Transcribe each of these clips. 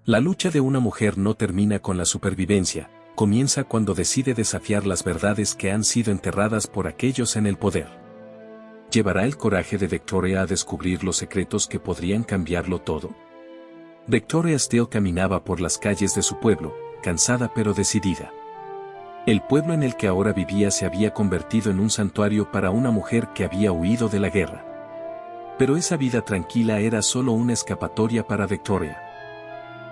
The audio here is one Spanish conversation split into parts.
La lucha de una mujer no termina con la supervivencia, comienza cuando decide desafiar las verdades que han sido enterradas por aquellos en el poder. ¿Llevará el coraje de Victoria a descubrir los secretos que podrían cambiarlo todo? Victoria Steele caminaba por las calles de su pueblo, cansada pero decidida. El pueblo en el que ahora vivía se había convertido en un santuario para una mujer que había huido de la guerra. Pero esa vida tranquila era solo una escapatoria para Victoria.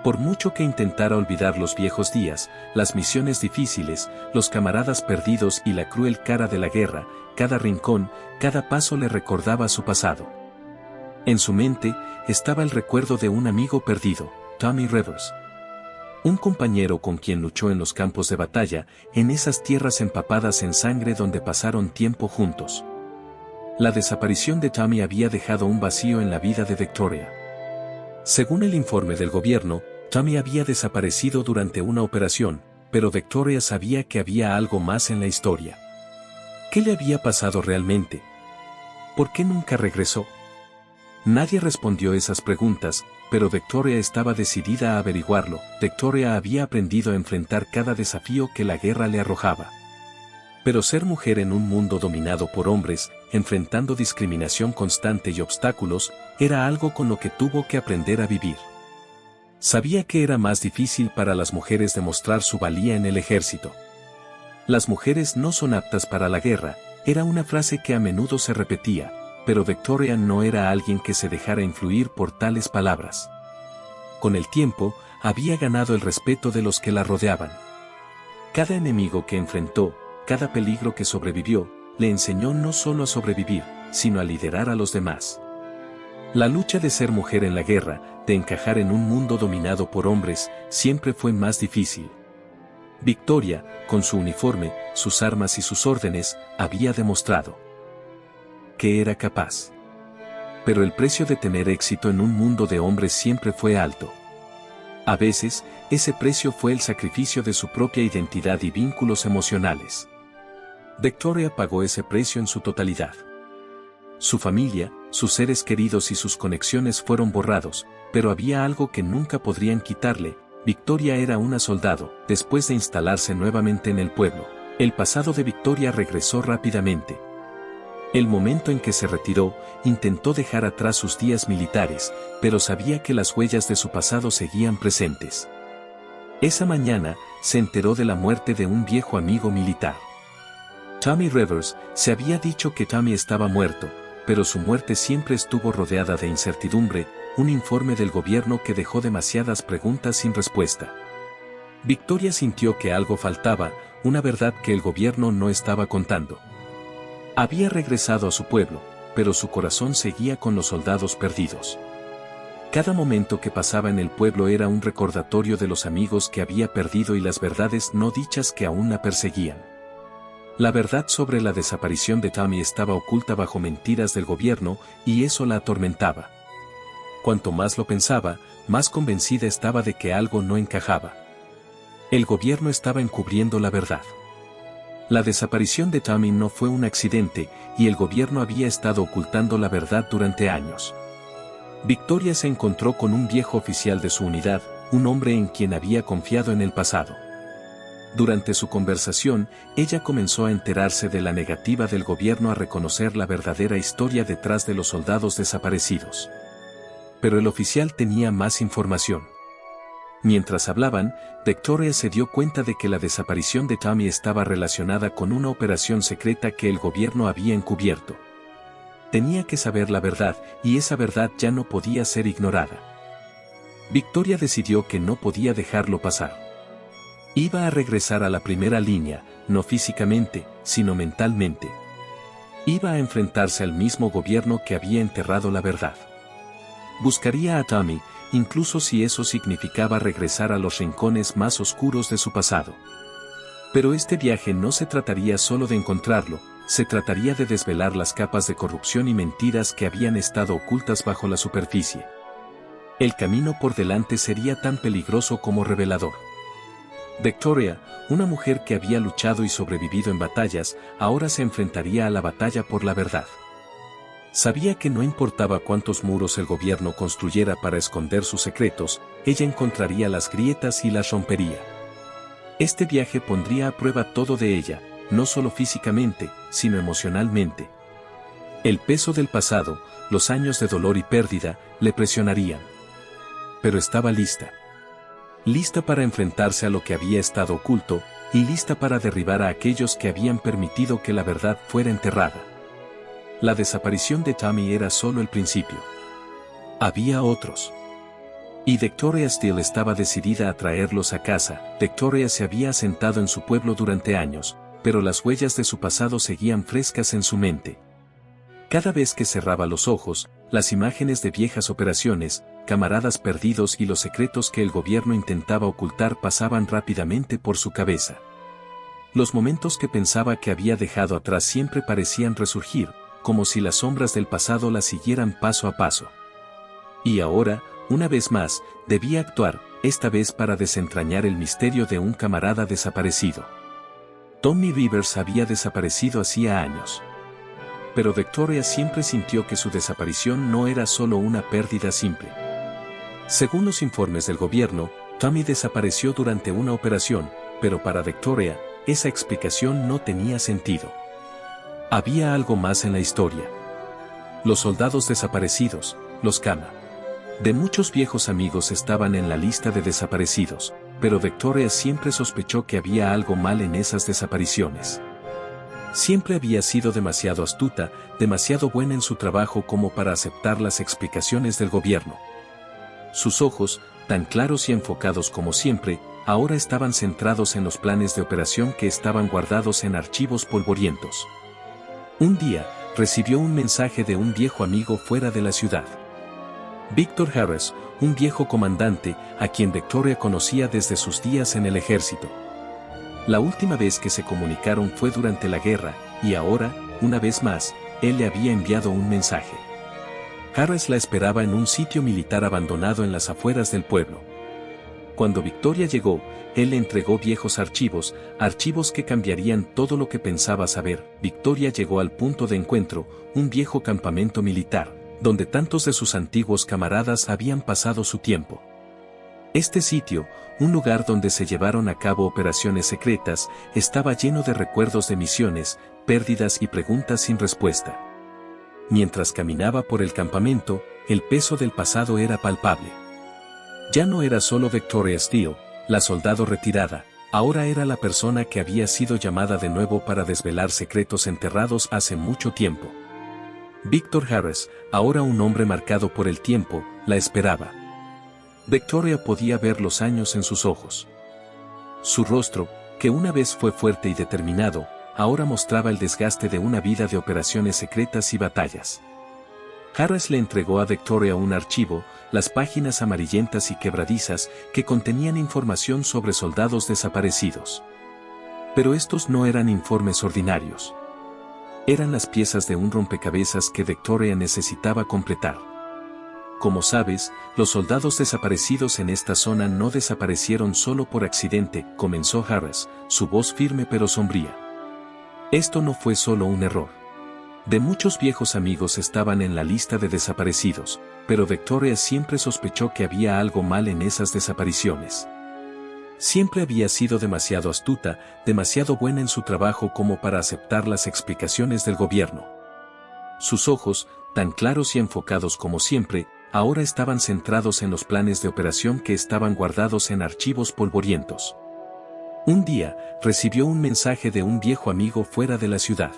Por mucho que intentara olvidar los viejos días, las misiones difíciles, los camaradas perdidos y la cruel cara de la guerra, cada rincón, cada paso le recordaba su pasado. En su mente estaba el recuerdo de un amigo perdido, Tommy Rivers. Un compañero con quien luchó en los campos de batalla, en esas tierras empapadas en sangre donde pasaron tiempo juntos. La desaparición de Tommy había dejado un vacío en la vida de Victoria. Según el informe del gobierno, Tommy había desaparecido durante una operación, pero Victoria sabía que había algo más en la historia. ¿Qué le había pasado realmente? ¿Por qué nunca regresó? Nadie respondió esas preguntas, pero Victoria estaba decidida a averiguarlo. Victoria había aprendido a enfrentar cada desafío que la guerra le arrojaba. Pero ser mujer en un mundo dominado por hombres, enfrentando discriminación constante y obstáculos, era algo con lo que tuvo que aprender a vivir. Sabía que era más difícil para las mujeres demostrar su valía en el ejército. Las mujeres no son aptas para la guerra, era una frase que a menudo se repetía, pero Victoria no era alguien que se dejara influir por tales palabras. Con el tiempo, había ganado el respeto de los que la rodeaban. Cada enemigo que enfrentó, cada peligro que sobrevivió, le enseñó no solo a sobrevivir, sino a liderar a los demás. La lucha de ser mujer en la guerra, de encajar en un mundo dominado por hombres, siempre fue más difícil. Victoria, con su uniforme, sus armas y sus órdenes, había demostrado que era capaz. Pero el precio de tener éxito en un mundo de hombres siempre fue alto. A veces, ese precio fue el sacrificio de su propia identidad y vínculos emocionales. Victoria pagó ese precio en su totalidad. Su familia, sus seres queridos y sus conexiones fueron borrados, pero había algo que nunca podrían quitarle. Victoria era una soldado. Después de instalarse nuevamente en el pueblo, el pasado de Victoria regresó rápidamente. El momento en que se retiró, intentó dejar atrás sus días militares, pero sabía que las huellas de su pasado seguían presentes. Esa mañana, se enteró de la muerte de un viejo amigo militar. Tommy Rivers. Se había dicho que Tommy estaba muerto, pero su muerte siempre estuvo rodeada de incertidumbre, un informe del gobierno que dejó demasiadas preguntas sin respuesta. Victoria sintió que algo faltaba, una verdad que el gobierno no estaba contando. Había regresado a su pueblo, pero su corazón seguía con los soldados perdidos. Cada momento que pasaba en el pueblo era un recordatorio de los amigos que había perdido y las verdades no dichas que aún la perseguían. La verdad sobre la desaparición de Tommy estaba oculta bajo mentiras del gobierno, y eso la atormentaba. Cuanto más lo pensaba, más convencida estaba de que algo no encajaba. El gobierno estaba encubriendo la verdad. La desaparición de Tommy no fue un accidente, y el gobierno había estado ocultando la verdad durante años. Victoria se encontró con un viejo oficial de su unidad, un hombre en quien había confiado en el pasado. Durante su conversación, ella comenzó a enterarse de la negativa del gobierno a reconocer la verdadera historia detrás de los soldados desaparecidos. Pero el oficial tenía más información. Mientras hablaban, Victoria se dio cuenta de que la desaparición de Tommy estaba relacionada con una operación secreta que el gobierno había encubierto. Tenía que saber la verdad, y esa verdad ya no podía ser ignorada. Victoria decidió que no podía dejarlo pasar. Iba a regresar a la primera línea, no físicamente, sino mentalmente. Iba a enfrentarse al mismo gobierno que había enterrado la verdad. Buscaría a Tommy, incluso si eso significaba regresar a los rincones más oscuros de su pasado. Pero este viaje no se trataría solo de encontrarlo, se trataría de desvelar las capas de corrupción y mentiras que habían estado ocultas bajo la superficie. El camino por delante sería tan peligroso como revelador. Victoria, una mujer que había luchado y sobrevivido en batallas, ahora se enfrentaría a la batalla por la verdad. Sabía que no importaba cuántos muros el gobierno construyera para esconder sus secretos, ella encontraría las grietas y las rompería. Este viaje pondría a prueba todo de ella, no solo físicamente, sino emocionalmente. El peso del pasado, los años de dolor y pérdida, le presionarían. Pero estaba lista. Lista para enfrentarse a lo que había estado oculto, y lista para derribar a aquellos que habían permitido que la verdad fuera enterrada. La desaparición de Tommy era solo el principio. Había otros. Y Victoria Steele estaba decidida a traerlos a casa. Victoria se había asentado en su pueblo durante años, pero las huellas de su pasado seguían frescas en su mente. Cada vez que cerraba los ojos, las imágenes de viejas operaciones, camaradas perdidos y los secretos que el gobierno intentaba ocultar pasaban rápidamente por su cabeza. Los momentos que pensaba que había dejado atrás siempre parecían resurgir, como si las sombras del pasado la siguieran paso a paso. Y ahora, una vez más, debía actuar, esta vez para desentrañar el misterio de un camarada desaparecido. Tommy Rivers había desaparecido hacía años. Pero Victoria siempre sintió que su desaparición no era solo una pérdida simple. Según los informes del gobierno, Tommy desapareció durante una operación, pero para Victoria, esa explicación no tenía sentido. Había algo más en la historia. Los soldados desaparecidos, los Kama. De muchos viejos amigos estaban en la lista de desaparecidos, pero Victoria siempre sospechó que había algo mal en esas desapariciones. Siempre había sido demasiado astuta, demasiado buena en su trabajo como para aceptar las explicaciones del gobierno. Sus ojos, tan claros y enfocados como siempre, ahora estaban centrados en los planes de operación que estaban guardados en archivos polvorientos. Un día, recibió un mensaje de un viejo amigo fuera de la ciudad. Victor Harris, un viejo comandante, a quien Victoria conocía desde sus días en el ejército. La última vez que se comunicaron fue durante la guerra, y ahora, una vez más, él le había enviado un mensaje. Harris la esperaba en un sitio militar abandonado en las afueras del pueblo. Cuando Victoria llegó, él le entregó viejos archivos, archivos que cambiarían todo lo que pensaba saber. Victoria llegó al punto de encuentro, un viejo campamento militar, donde tantos de sus antiguos camaradas habían pasado su tiempo. Este sitio, un lugar donde se llevaron a cabo operaciones secretas, estaba lleno de recuerdos de misiones, pérdidas y preguntas sin respuesta. Mientras caminaba por el campamento, el peso del pasado era palpable. Ya no era solo Victoria Steele, la soldado retirada, ahora era la persona que había sido llamada de nuevo para desvelar secretos enterrados hace mucho tiempo. Victor Harris, ahora un hombre marcado por el tiempo, la esperaba. Victoria podía ver los años en sus ojos. Su rostro, que una vez fue fuerte y determinado, ahora mostraba el desgaste de una vida de operaciones secretas y batallas. Harris le entregó a Victoria un archivo, las páginas amarillentas y quebradizas, que contenían información sobre soldados desaparecidos. Pero estos no eran informes ordinarios. Eran las piezas de un rompecabezas que Victoria necesitaba completar. Como sabes, los soldados desaparecidos en esta zona no desaparecieron solo por accidente, comenzó Harris, su voz firme pero sombría. Esto no fue solo un error. De muchos viejos amigos estaban en la lista de desaparecidos, pero Victoria siempre sospechó que había algo mal en esas desapariciones. Siempre había sido demasiado astuta, demasiado buena en su trabajo como para aceptar las explicaciones del gobierno. Sus ojos, tan claros y enfocados como siempre, ahora estaban centrados en los planes de operación que estaban guardados en archivos polvorientos. Un día, recibió un mensaje de un viejo amigo fuera de la ciudad.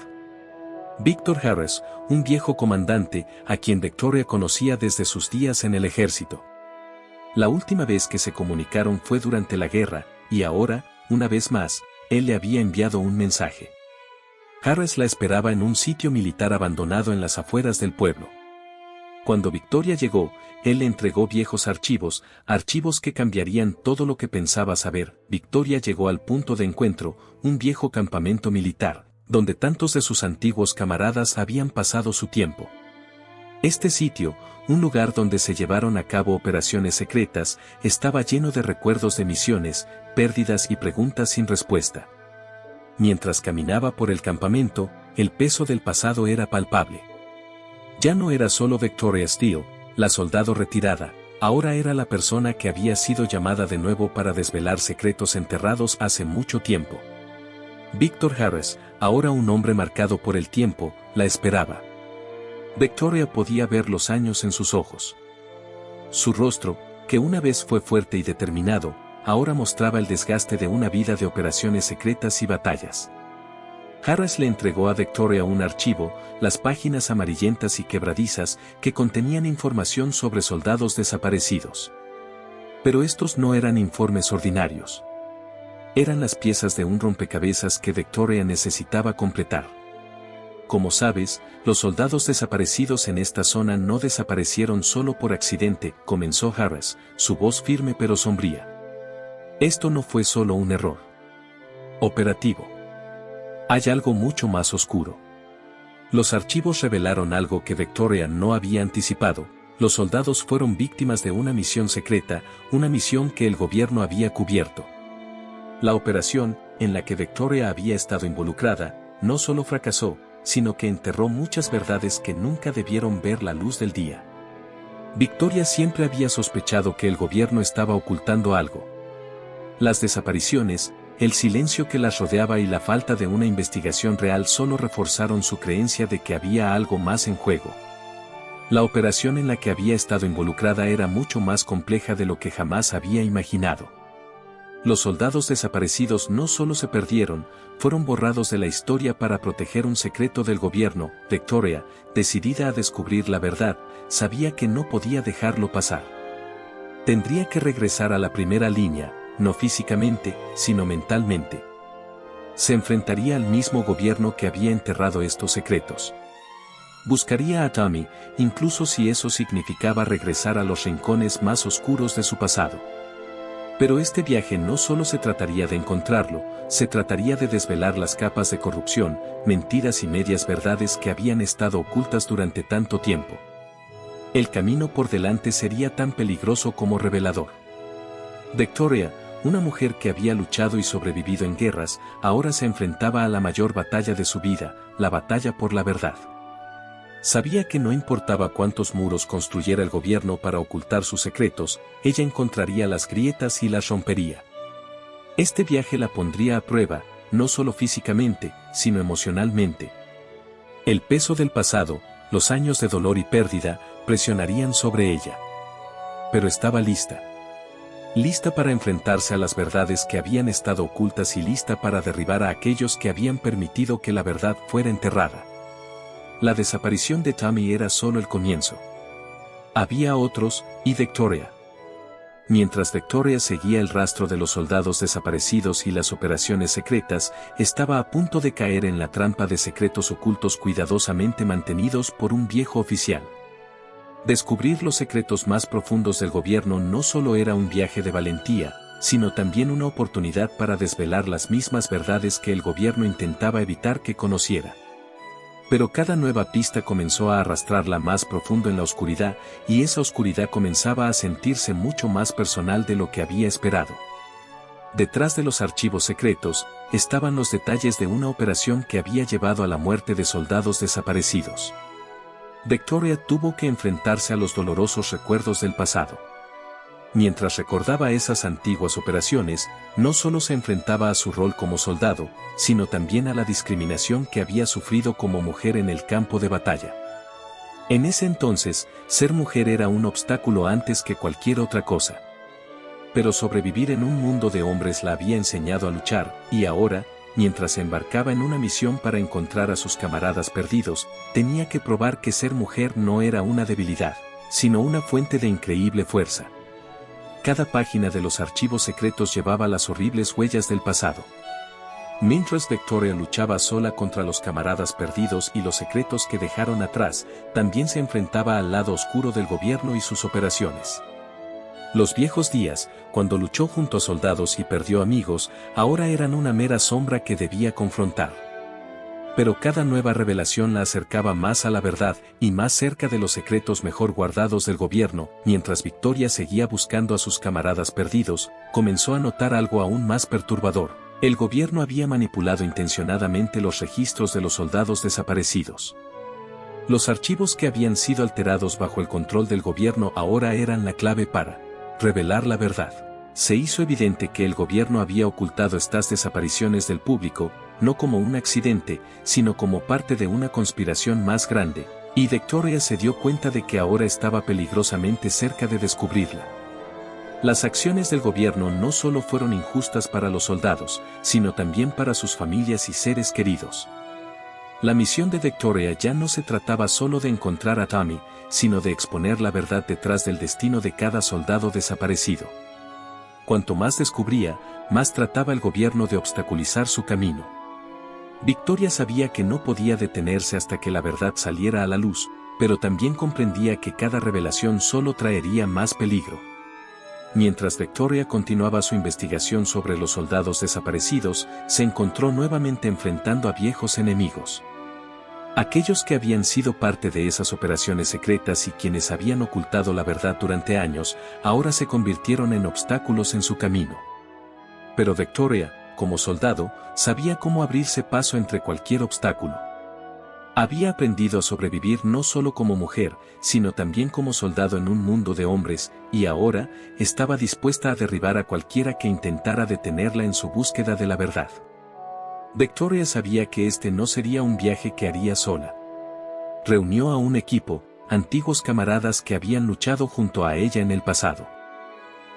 Victor Harris, un viejo comandante, a quien Victoria conocía desde sus días en el ejército. La última vez que se comunicaron fue durante la guerra, y ahora, una vez más, él le había enviado un mensaje. Harris la esperaba en un sitio militar abandonado en las afueras del pueblo. Cuando Victoria llegó, él le entregó viejos archivos, archivos que cambiarían todo lo que pensaba saber. Victoria llegó al punto de encuentro, un viejo campamento militar, donde tantos de sus antiguos camaradas habían pasado su tiempo. Este sitio, un lugar donde se llevaron a cabo operaciones secretas, estaba lleno de recuerdos de misiones, pérdidas y preguntas sin respuesta. Mientras caminaba por el campamento, el peso del pasado era palpable. Ya no era solo Victoria Steele, la soldado retirada, ahora era la persona que había sido llamada de nuevo para desvelar secretos enterrados hace mucho tiempo. Victor Harris, ahora un hombre marcado por el tiempo, la esperaba. Victoria podía ver los años en sus ojos. Su rostro, que una vez fue fuerte y determinado, ahora mostraba el desgaste de una vida de operaciones secretas y batallas. Harris le entregó a Victoria un archivo, las páginas amarillentas y quebradizas, que contenían información sobre soldados desaparecidos. Pero estos no eran informes ordinarios. Eran las piezas de un rompecabezas que Victoria necesitaba completar. Como sabes, los soldados desaparecidos en esta zona no desaparecieron solo por accidente, comenzó Harris, su voz firme pero sombría. Esto no fue solo un error operativo. Hay algo mucho más oscuro. Los archivos revelaron algo que Victoria no había anticipado. Los soldados fueron víctimas de una misión secreta, una misión que el gobierno había cubierto. La operación, en la que Victoria había estado involucrada, no solo fracasó, sino que enterró muchas verdades que nunca debieron ver la luz del día. Victoria siempre había sospechado que el gobierno estaba ocultando algo. Las desapariciones, el silencio que las rodeaba y la falta de una investigación real solo reforzaron su creencia de que había algo más en juego. La operación en la que había estado involucrada era mucho más compleja de lo que jamás había imaginado. Los soldados desaparecidos no solo se perdieron, fueron borrados de la historia para proteger un secreto del gobierno. Victoria, decidida a descubrir la verdad, sabía que no podía dejarlo pasar. Tendría que regresar a la primera línea, no físicamente, sino mentalmente. Se enfrentaría al mismo gobierno que había enterrado estos secretos. Buscaría a Tommy, incluso si eso significaba regresar a los rincones más oscuros de su pasado. Pero este viaje no solo se trataría de encontrarlo, se trataría de desvelar las capas de corrupción, mentiras y medias verdades que habían estado ocultas durante tanto tiempo. El camino por delante sería tan peligroso como revelador. Victoria, una mujer que había luchado y sobrevivido en guerras, ahora se enfrentaba a la mayor batalla de su vida, la batalla por la verdad. Sabía que no importaba cuántos muros construyera el gobierno para ocultar sus secretos, ella encontraría las grietas y las rompería. Este viaje la pondría a prueba, no solo físicamente, sino emocionalmente. El peso del pasado, los años de dolor y pérdida, presionarían sobre ella. Pero estaba lista. Lista para enfrentarse a las verdades que habían estado ocultas y lista para derribar a aquellos que habían permitido que la verdad fuera enterrada. La desaparición de Tommy era solo el comienzo. Había otros, y Victoria. Mientras Victoria seguía el rastro de los soldados desaparecidos y las operaciones secretas, estaba a punto de caer en la trampa de secretos ocultos cuidadosamente mantenidos por un viejo oficial. Descubrir los secretos más profundos del gobierno no solo era un viaje de valentía, sino también una oportunidad para desvelar las mismas verdades que el gobierno intentaba evitar que conociera. Pero cada nueva pista comenzó a arrastrarla más profundo en la oscuridad, y esa oscuridad comenzaba a sentirse mucho más personal de lo que había esperado. Detrás de los archivos secretos, estaban los detalles de una operación que había llevado a la muerte de soldados desaparecidos. Victoria tuvo que enfrentarse a los dolorosos recuerdos del pasado. Mientras recordaba esas antiguas operaciones, no solo se enfrentaba a su rol como soldado, sino también a la discriminación que había sufrido como mujer en el campo de batalla. En ese entonces, ser mujer era un obstáculo antes que cualquier otra cosa. Pero sobrevivir en un mundo de hombres la había enseñado a luchar, y ahora, mientras se embarcaba en una misión para encontrar a sus camaradas perdidos, tenía que probar que ser mujer no era una debilidad, sino una fuente de increíble fuerza. Cada página de los archivos secretos llevaba las horribles huellas del pasado. Mientras Victoria luchaba sola contra los camaradas perdidos y los secretos que dejaron atrás, también se enfrentaba al lado oscuro del gobierno y sus operaciones. Los viejos días, cuando luchó junto a soldados y perdió amigos, ahora eran una mera sombra que debía confrontar. Pero cada nueva revelación la acercaba más a la verdad y más cerca de los secretos mejor guardados del gobierno. Mientras Victoria seguía buscando a sus camaradas perdidos, comenzó a notar algo aún más perturbador. El gobierno había manipulado intencionadamente los registros de los soldados desaparecidos. Los archivos que habían sido alterados bajo el control del gobierno ahora eran la clave para revelar la verdad. Se hizo evidente que el gobierno había ocultado estas desapariciones del público, no como un accidente, sino como parte de una conspiración más grande, y Victoria se dio cuenta de que ahora estaba peligrosamente cerca de descubrirla. Las acciones del gobierno no solo fueron injustas para los soldados, sino también para sus familias y seres queridos. La misión de Victoria ya no se trataba solo de encontrar a Tommy, sino de exponer la verdad detrás del destino de cada soldado desaparecido. Cuanto más descubría, más trataba el gobierno de obstaculizar su camino. Victoria sabía que no podía detenerse hasta que la verdad saliera a la luz, pero también comprendía que cada revelación solo traería más peligro. Mientras Victoria continuaba su investigación sobre los soldados desaparecidos, se encontró nuevamente enfrentando a viejos enemigos. Aquellos que habían sido parte de esas operaciones secretas y quienes habían ocultado la verdad durante años, ahora se convirtieron en obstáculos en su camino. Pero Victoria, como soldado, sabía cómo abrirse paso entre cualquier obstáculo. Había aprendido a sobrevivir no solo como mujer, sino también como soldado en un mundo de hombres, y ahora, estaba dispuesta a derribar a cualquiera que intentara detenerla en su búsqueda de la verdad. Victoria sabía que este no sería un viaje que haría sola. Reunió a un equipo, antiguos camaradas que habían luchado junto a ella en el pasado.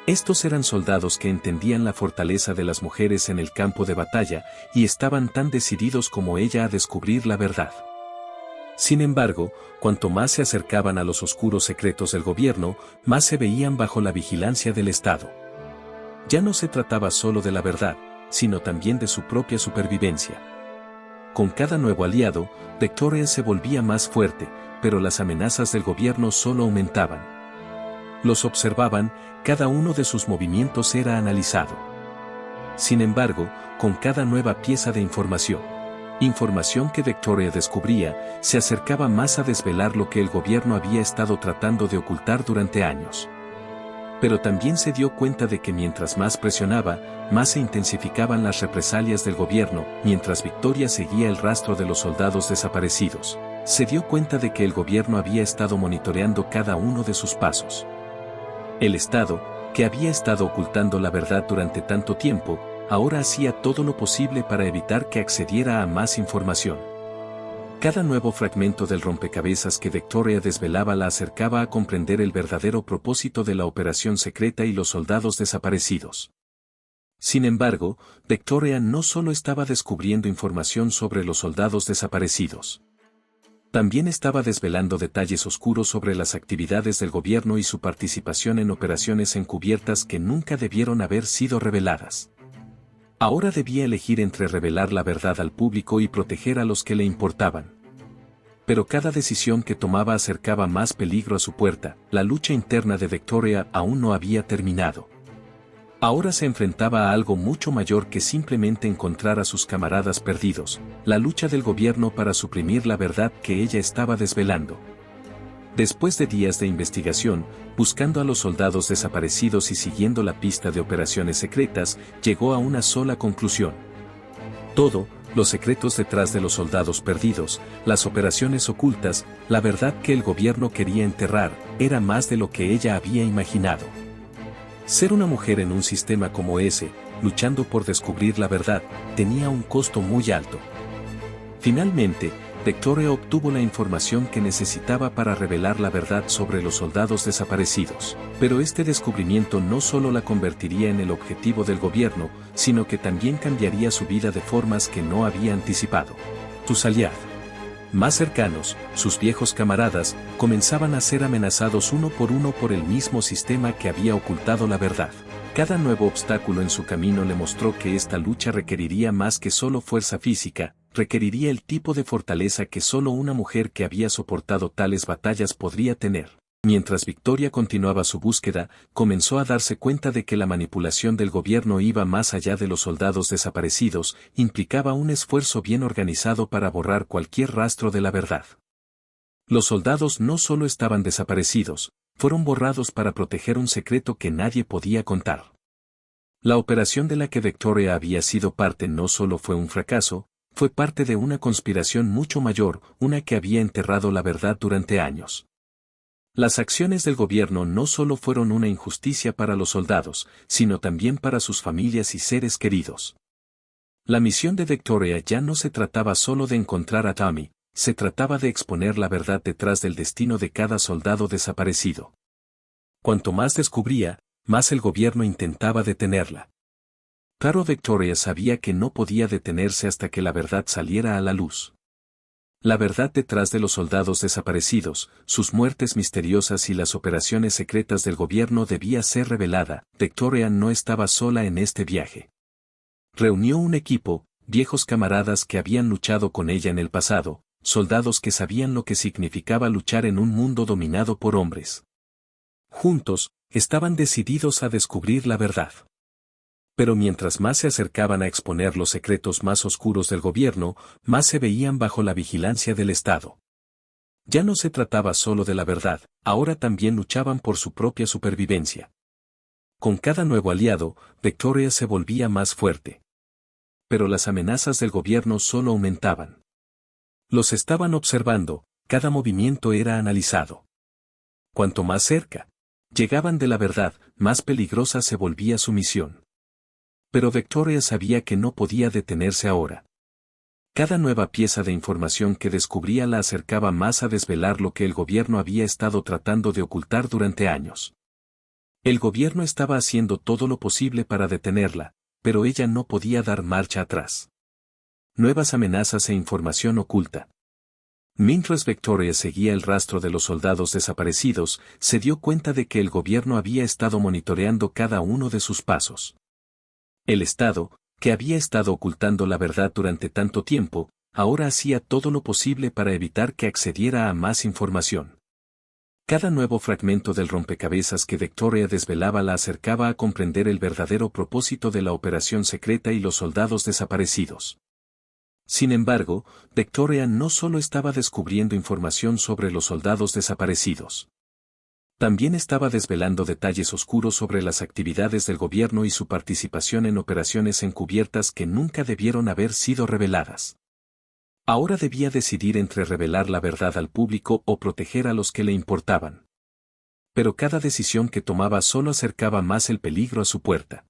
Estos eran soldados que entendían la fortaleza de las mujeres en el campo de batalla y estaban tan decididos como ella a descubrir la verdad. Sin embargo, cuanto más se acercaban a los oscuros secretos del gobierno, más se veían bajo la vigilancia del Estado. Ya no se trataba solo de la verdad, sino también de su propia supervivencia. Con cada nuevo aliado, Victoria se volvía más fuerte, pero las amenazas del gobierno solo aumentaban. Los observaban, cada uno de sus movimientos era analizado. Sin embargo, con cada nueva pieza de información que Victoria descubría, se acercaba más a desvelar lo que el gobierno había estado tratando de ocultar durante años. Pero también se dio cuenta de que mientras más presionaba, más se intensificaban las represalias del gobierno. Mientras Victoria seguía el rastro de los soldados desaparecidos, se dio cuenta de que el gobierno había estado monitoreando cada uno de sus pasos. El Estado, que había estado ocultando la verdad durante tanto tiempo, ahora hacía todo lo posible para evitar que accediera a más información. Cada nuevo fragmento del rompecabezas que Victoria desvelaba la acercaba a comprender el verdadero propósito de la operación secreta y los soldados desaparecidos. Sin embargo, Victoria no solo estaba descubriendo información sobre los soldados desaparecidos. También estaba desvelando detalles oscuros sobre las actividades del gobierno y su participación en operaciones encubiertas que nunca debieron haber sido reveladas. Ahora debía elegir entre revelar la verdad al público y proteger a los que le importaban. Pero cada decisión que tomaba acercaba más peligro a su puerta. La lucha interna de Victoria aún no había terminado. Ahora se enfrentaba a algo mucho mayor que simplemente encontrar a sus camaradas perdidos, la lucha del gobierno para suprimir la verdad que ella estaba desvelando. Después de días de investigación, buscando a los soldados desaparecidos y siguiendo la pista de operaciones secretas, llegó a una sola conclusión. Todo, los secretos detrás de los soldados perdidos, las operaciones ocultas, la verdad que el gobierno quería enterrar, era más de lo que ella había imaginado. Ser una mujer en un sistema como ese, luchando por descubrir la verdad, tenía un costo muy alto. Finalmente, Victoria obtuvo la información que necesitaba para revelar la verdad sobre los soldados desaparecidos. Pero este descubrimiento no solo la convertiría en el objetivo del gobierno, sino que también cambiaría su vida de formas que no había anticipado. Sus aliados más cercanos, sus viejos camaradas, comenzaban a ser amenazados uno por el mismo sistema que había ocultado la verdad. Cada nuevo obstáculo en su camino le mostró que esta lucha requeriría más que solo fuerza física, requeriría el tipo de fortaleza que solo una mujer que había soportado tales batallas podría tener. Mientras Victoria continuaba su búsqueda, comenzó a darse cuenta de que la manipulación del gobierno iba más allá de los soldados desaparecidos, implicaba un esfuerzo bien organizado para borrar cualquier rastro de la verdad. Los soldados no solo estaban desaparecidos, fueron borrados para proteger un secreto que nadie podía contar. La operación de la que Victoria había sido parte no solo fue un fracaso, fue parte de una conspiración mucho mayor, una que había enterrado la verdad durante años. Las acciones del gobierno no solo fueron una injusticia para los soldados, sino también para sus familias y seres queridos. La misión de Victoria ya no se trataba solo de encontrar a Tommy, se trataba de exponer la verdad detrás del destino de cada soldado desaparecido. Cuanto más descubría, más el gobierno intentaba detenerla. Claro, Victoria sabía que no podía detenerse hasta que la verdad saliera a la luz. La verdad detrás de los soldados desaparecidos, sus muertes misteriosas y las operaciones secretas del gobierno debía ser revelada. Victoria no estaba sola en este viaje. Reunió un equipo, viejos camaradas que habían luchado con ella en el pasado, soldados que sabían lo que significaba luchar en un mundo dominado por hombres. Juntos, estaban decididos a descubrir la verdad. Pero mientras más se acercaban a exponer los secretos más oscuros del gobierno, más se veían bajo la vigilancia del Estado. Ya no se trataba solo de la verdad, ahora también luchaban por su propia supervivencia. Con cada nuevo aliado, Victoria se volvía más fuerte. Pero las amenazas del gobierno solo aumentaban. Los estaban observando, cada movimiento era analizado. Cuanto más cerca llegaban de la verdad, más peligrosa se volvía su misión. Pero Victoria sabía que no podía detenerse ahora. Cada nueva pieza de información que descubría la acercaba más a desvelar lo que el gobierno había estado tratando de ocultar durante años. El gobierno estaba haciendo todo lo posible para detenerla, pero ella no podía dar marcha atrás. Nuevas amenazas e información oculta. Mientras Victoria seguía el rastro de los soldados desaparecidos, se dio cuenta de que el gobierno había estado monitoreando cada uno de sus pasos. El Estado, que había estado ocultando la verdad durante tanto tiempo, ahora hacía todo lo posible para evitar que accediera a más información. Cada nuevo fragmento del rompecabezas que Victoria desvelaba la acercaba a comprender el verdadero propósito de la operación secreta y los soldados desaparecidos. Sin embargo, Victoria no solo estaba descubriendo información sobre los soldados desaparecidos. También estaba desvelando detalles oscuros sobre las actividades del gobierno y su participación en operaciones encubiertas que nunca debieron haber sido reveladas. Ahora debía decidir entre revelar la verdad al público o proteger a los que le importaban. Pero cada decisión que tomaba solo acercaba más el peligro a su puerta.